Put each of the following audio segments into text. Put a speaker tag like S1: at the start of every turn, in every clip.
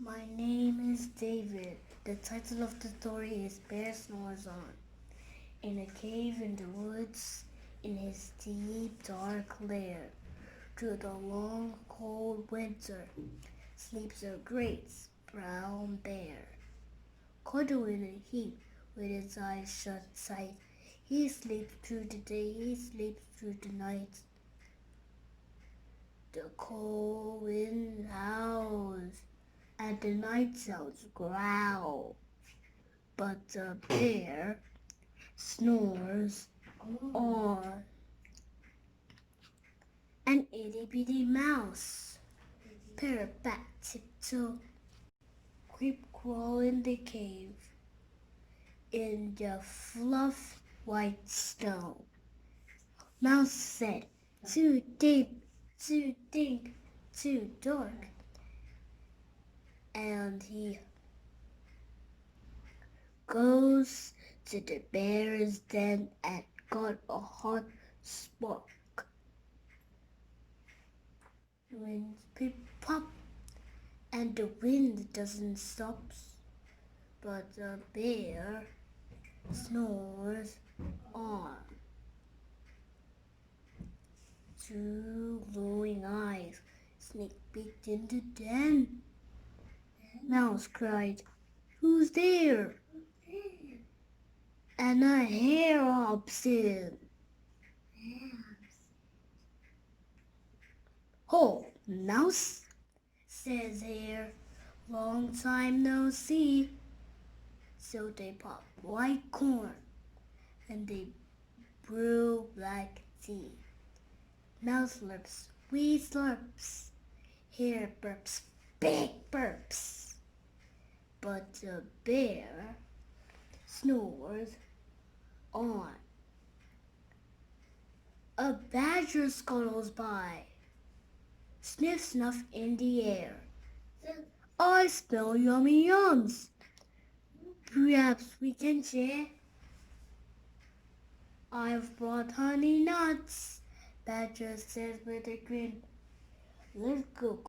S1: My name is David. The title of the story is Bear Snores On. In a cave in the woods, in his deep, dark lair, through the long, cold winter, sleeps a great brown bear. Cuddled in a heap, with his eyes shut tight, he sleeps through the day, he sleeps through the night. The cold wind howls, and the night owls growl, but the bear snores on. An itty-bitty mouse, back tiptoe, creep crawl in the cave, in the fluff white snow. Mouse said, "Too deep, too deep, too dark," and he goes to the bear's den and got a hot spark. Winds pip pop, and the wind doesn't stop, but the bear snores on. Two glowing eyes sneak peeked in the den. Mouse cried, "Who's there?" And a hare hops in. "Ho, mouse," says Hare, "long time no see." So they pop white corn and they brew black tea. Mouse slurps wee slurps. Hare burps big burps. But the bear snores on. A badger scuttles by. Sniff snuff in the air. "I smell yummy yums. Perhaps we can share." "I've brought honey nuts," Badger says with a grin. "Let's go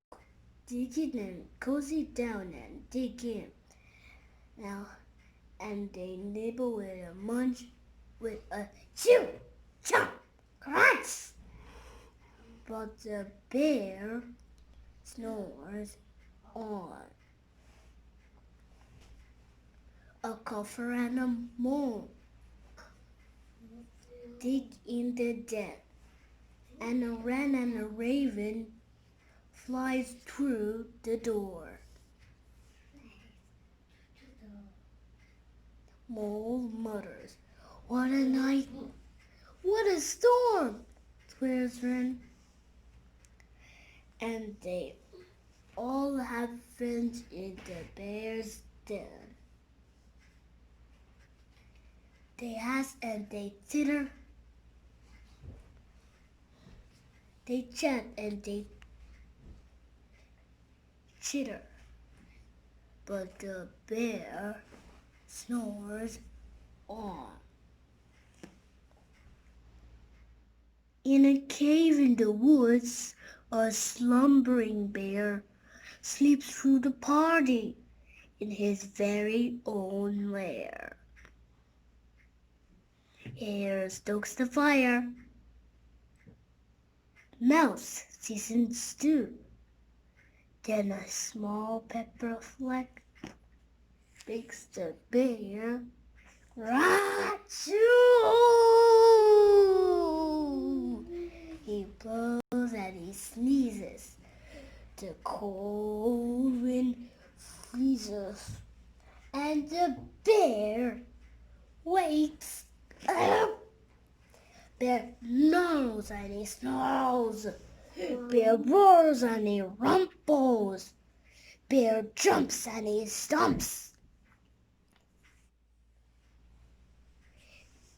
S1: dig in and cozy down and dig in." Now, and they nibble with a munch, with a chew, chomp, crunch. But the bear snores on. A coffer and a mole dig in the den, and a wren and a raven flies through the door. Mole mutters, "What a night! What a storm!" Swears wren. And they all have friends in the bear's den. They ask and they titter. They chat and they chitter. But the bear snores on. In a cave in the woods, a slumbering bear sleeps through the party in his very own lair. Hare stokes the fire. Mouse seasons stew. Then a small pepper fleck makes the bear Rachoo! He blows and he sneezes. The cold wind freezes, and the bear wakes up. Bear snarls and he snarls. Bear roars and he rumples. Bear jumps and he stomps.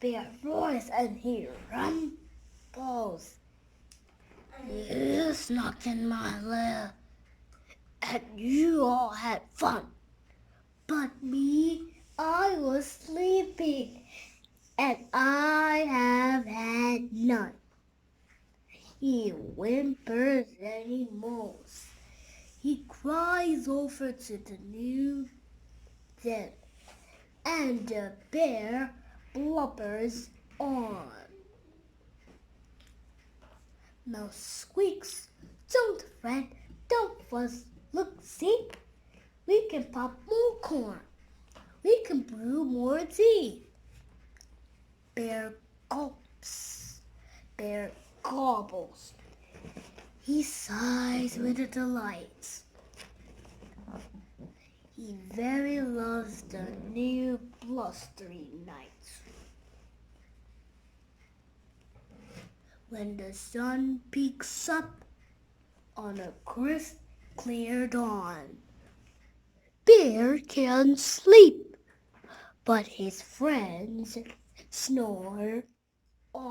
S1: Bear roars and he rumples. "You snuck in my lair, and you all had fun. But me, I was sleeping, and I have had none." He whimpers and he moans. He cries over to the new den, and the bear blubbers on. Mouse squeaks, "Don't fret, don't fuss, look, see? We can pop more corn. We can brew more tea." Bear gulps, bear gobbles. He sighs with delight. He very loves the new blustery night. When the sun peeks up on a crisp, clear dawn, Bear can't sleep, but his friends snore on.